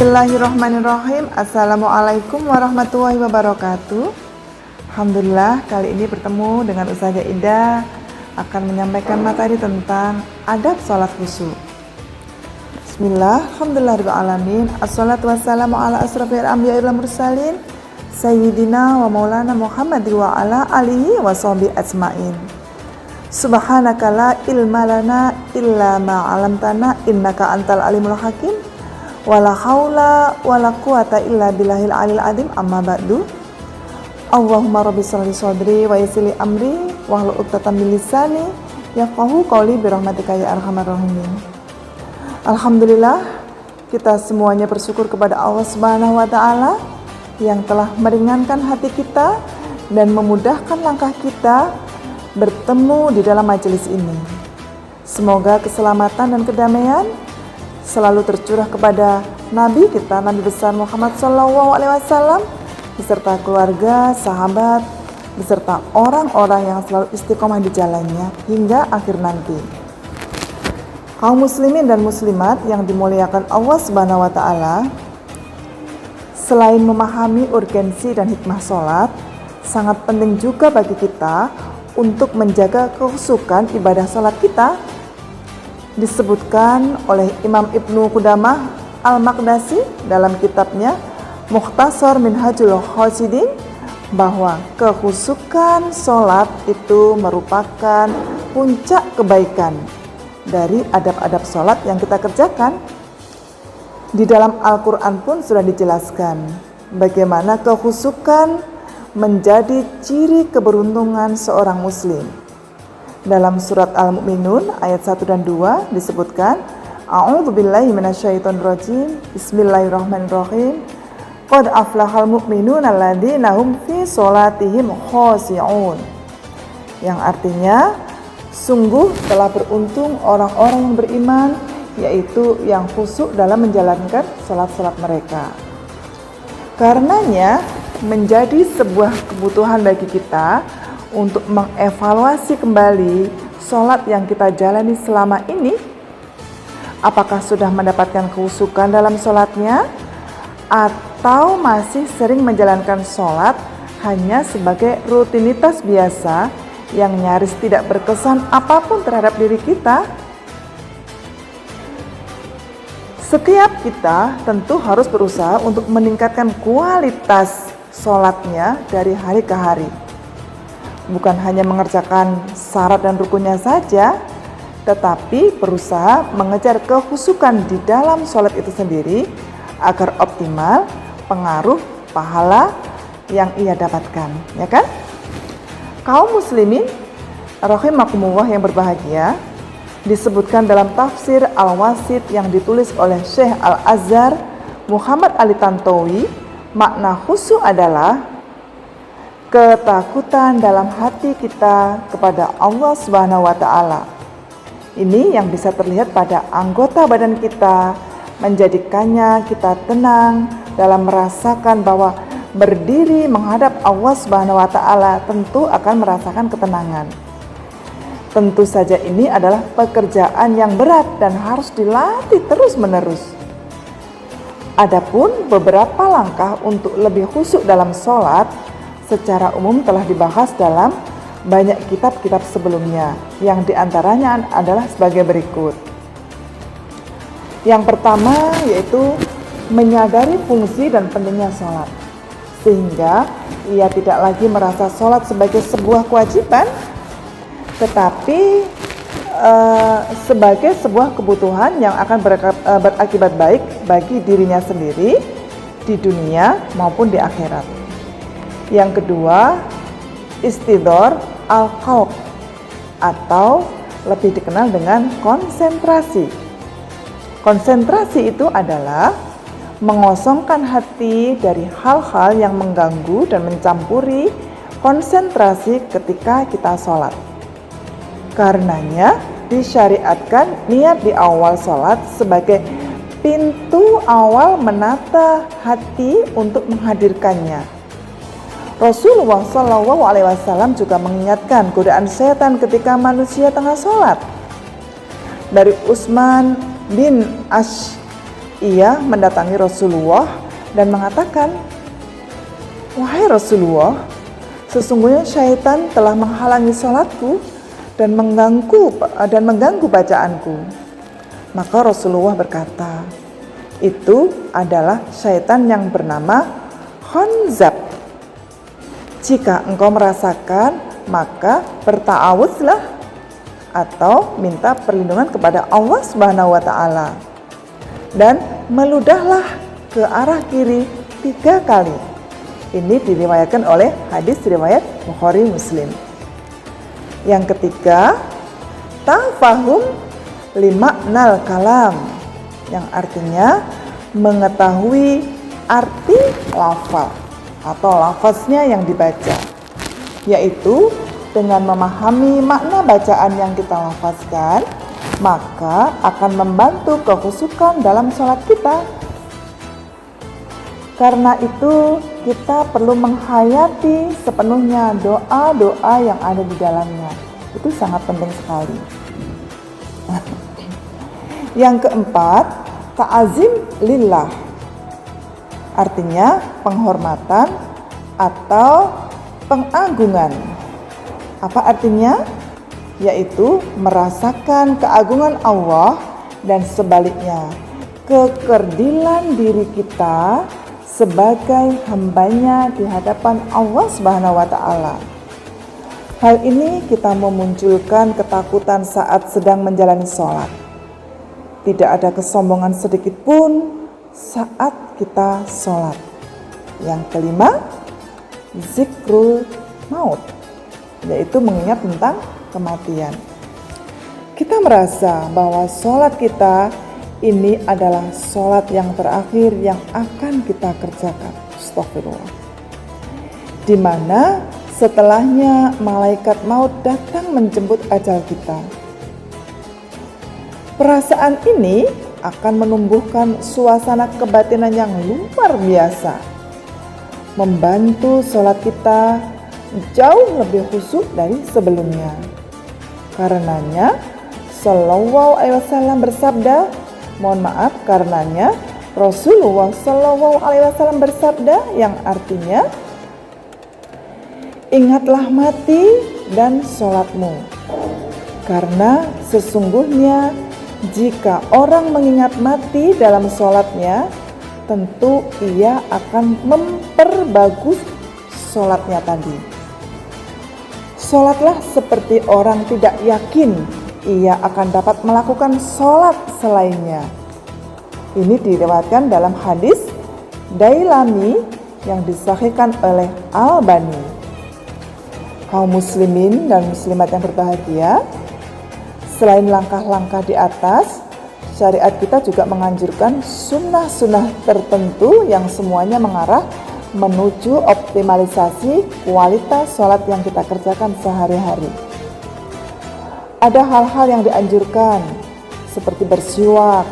Bismillahirrahmanirrahim. Assalamualaikum warahmatullahi wabarakatuh. Alhamdulillah, kali ini bertemu dengan Ustazah Ida akan menyampaikan materi tentang adab sholat khusyuk. Bismillah, alhamdulillahirrahmanirrahim. Assalatu wassalamu ala asrafil anbiya'i wal mursalin Sayyidina wa maulana Muhammad wa ala alihi wa sahbihi ajma'in. Subhanaka la ilma lana illa ma 'allamtana innaka antal alimul hakim. Wala haula wala quwata illa billahil alil azim, amma ba'du. Allahumma rabbi shrah li sadri wa yassir li amri wahlul 'uqdatam min lisani yafqahu qawli bi rahmatika ya arhamar rahimin. Alhamdulillah, kita semuanya bersyukur kepada Allah Subhanahu wa taala yang telah meringankan hati kita dan memudahkan langkah kita bertemu di dalam majelis ini. Semoga keselamatan dan kedamaian selalu tercurah kepada Nabi kita, Nabi besar Muhammad SAW, beserta keluarga, sahabat, beserta orang-orang yang selalu istiqomah di jalannya hingga akhir nanti. Kaum muslimin dan muslimat yang dimuliakan Allah Subhanahu wa taala, selain memahami urgensi dan hikmah sholat, sangat penting juga bagi kita untuk menjaga kekhusyukan ibadah sholat kita. Disebutkan oleh Imam Ibnu Qudamah Al-Maqdisi dalam kitabnya Mukhtasar Minhajul Qasidin bahwa kekhusyukan sholat itu merupakan puncak kebaikan dari adab-adab sholat yang kita kerjakan. Di dalam Al-Quran pun sudah dijelaskan bagaimana kekhusyukan menjadi ciri keberuntungan seorang muslim. Dalam surat Al-Mu'minun ayat 1 dan 2 disebutkan, A'udzubillahi minasyaitonir rajim. Bismillahirrahmanirrahim. Qad aflahal mu'minuna alladzina hum fi sholatihim khashi'un. Yang artinya, sungguh telah beruntung orang-orang yang beriman, yaitu yang khusyuk dalam menjalankan salat-salat mereka. Karenanya menjadi sebuah kebutuhan bagi kita untuk mengevaluasi kembali sholat yang kita jalani selama ini. Apakah sudah mendapatkan kekhusyukan dalam sholatnya, atau masih sering menjalankan sholat hanya sebagai rutinitas biasa yang nyaris tidak berkesan apapun terhadap diri kita. Setiap kita tentu harus berusaha untuk meningkatkan kualitas sholatnya dari hari ke hari. Bukan hanya mengerjakan syarat dan rukunnya saja, tetapi berusaha mengejar kekhusyukan di dalam sholat itu sendiri agar optimal pengaruh pahala yang ia dapatkan, ya kan? Kaum muslimin rahimakumullah yang berbahagia, disebutkan dalam tafsir Al-Wasit yang ditulis oleh Syekh Al-Azhar Muhammad Ali Tantowi, makna khusyuk adalah ketakutan dalam hati kita kepada Allah Subhanahu wa taala. Ini yang bisa terlihat pada anggota badan kita, menjadikannya kita tenang dalam merasakan bahwa berdiri menghadap Allah Subhanahu wa taala tentu akan merasakan ketenangan. Tentu saja ini adalah pekerjaan yang berat dan harus dilatih terus-menerus. Adapun beberapa langkah untuk lebih khusyuk dalam sholat secara umum telah dibahas dalam banyak kitab-kitab sebelumnya, yang diantaranya adalah sebagai berikut. Yang pertama yaitu menyadari fungsi dan pentingnya sholat, sehingga ia tidak lagi merasa sholat sebagai sebuah kewajiban, tetapi sebagai sebuah kebutuhan yang akan berakibat baik bagi dirinya sendiri di dunia maupun di akhirat. Yang kedua, istidhar al-qalb atau lebih dikenal dengan konsentrasi. Konsentrasi itu adalah mengosongkan hati dari hal-hal yang mengganggu dan mencampuri konsentrasi ketika kita sholat. Karenanya disyariatkan niat di awal sholat sebagai pintu awal menata hati untuk menghadirkannya. Rasulullah SAW juga mengingatkan godaan setan ketika manusia tengah sholat. Dari Utsman bin ia mendatangi Rasulullah dan mengatakan, "Wahai Rasulullah, sesungguhnya syaitan telah menghalangi salatku dan mengganggu bacaanku." Maka Rasulullah berkata, "Itu adalah syaitan yang bernama Khanzab. Jika engkau merasakan, maka berta'awuzlah atau minta perlindungan kepada Allah Subhanahu wa taala. Dan meludahlah ke arah kiri 3 kali." Ini diriwayatkan oleh hadis riwayat Bukhari Muslim. Yang ketiga, tafahum limaknal kalam, yang artinya mengetahui arti lafal atau lafaznya yang dibaca, yaitu dengan memahami makna bacaan yang kita lafazkan, maka akan membantu kekhusyukan dalam sholat kita. Karena itu kita perlu menghayati sepenuhnya doa-doa yang ada di dalamnya. Itu sangat penting sekali. Yang keempat, ta'azim lillah, artinya penghormatan atau pengagungan. Apa artinya? Yaitu merasakan keagungan Allah dan sebaliknya, kekerdilan diri kita sebagai hambanya di hadapan Allah Subhanahu wa taala. Hal ini kita memunculkan ketakutan saat sedang menjalani sholat. Tidak ada kesombongan sedikit pun saat kita sholat. Yang kelima, zikrul maut, yaitu mengingat tentang kematian. Kita merasa bahwa sholat kita ini adalah sholat yang terakhir yang akan kita kerjakan. Astagfirullah. Di mana setelahnya malaikat maut datang menjemput ajal kita. Perasaan ini akan menumbuhkan suasana kebatinan yang luar biasa, membantu sholat kita jauh lebih khusyuk dari sebelumnya. Karenanya Sallallahu Alaihi Wasallam bersabda, karenanya Rasulullah Sallallahu Alaihi Wasallam bersabda yang artinya, "Ingatlah mati dan sholatmu, karena sesungguhnya jika orang mengingat mati dalam sholatnya, tentu ia akan memperbagus sholatnya tadi." Sholatlah seperti orang tidak yakin ia akan dapat melakukan sholat selainnya. Ini diriwayatkan dalam hadis Dailami yang disahihkan oleh Albani. Kaum muslimin dan muslimat yang berbahagia, selain langkah-langkah di atas, syariat kita juga menganjurkan sunnah-sunnah tertentu yang semuanya mengarah menuju optimalisasi kualitas sholat yang kita kerjakan sehari-hari. Ada hal-hal yang dianjurkan seperti bersiwak,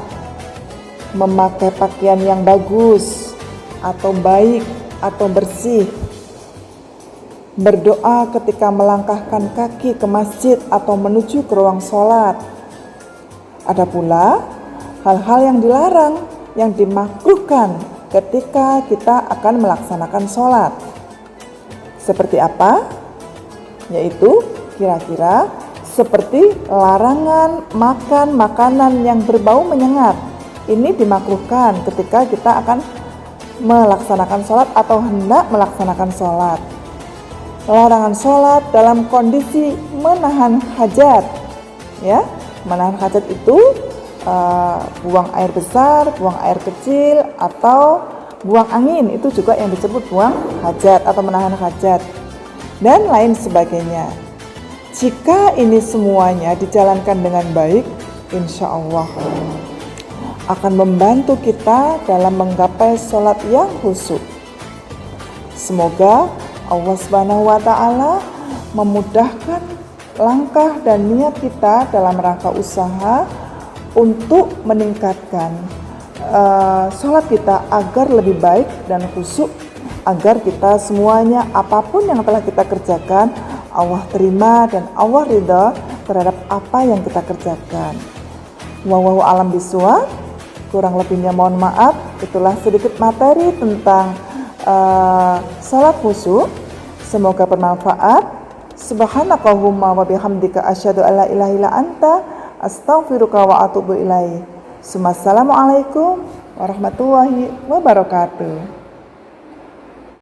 memakai pakaian yang bagus atau baik atau bersih, berdoa ketika melangkahkan kaki ke masjid atau menuju ke ruang sholat. Ada pula hal-hal yang dilarang, yang dimakruhkan ketika kita akan melaksanakan sholat. Seperti apa? Yaitu kira-kira seperti larangan makan makanan yang berbau menyengat. Ini dimakruhkan ketika kita akan melaksanakan sholat atau hendak melaksanakan sholat. Larangan sholat dalam kondisi menahan hajat. Ya, menahan hajat itu buang air besar, buang air kecil, atau buang angin, itu juga yang disebut buang hajat atau menahan hajat, dan lain sebagainya. Jika ini semuanya dijalankan dengan baik, insya Allah akan membantu kita dalam menggapai sholat yang khusyuk. Semoga Allah Subhanahu wa Ta'ala memudahkan langkah dan niat kita dalam rangka usaha untuk meningkatkan sholat kita agar lebih baik dan khusyuk, agar kita semuanya apapun yang telah kita kerjakan Allah terima dan Allah ridha terhadap apa yang kita kerjakan. Wallahu a'lam bishawab. Kurang lebihnya mohon maaf. Itulah sedikit materi tentang salat khusyuk. Semoga bermanfaat. Subhanakallahumma wa bihamdika asyhadu alla ilaha illa anta astaghfiruka wa atubu ilaik. Assalamualaikum warahmatullahi wabarakatuh.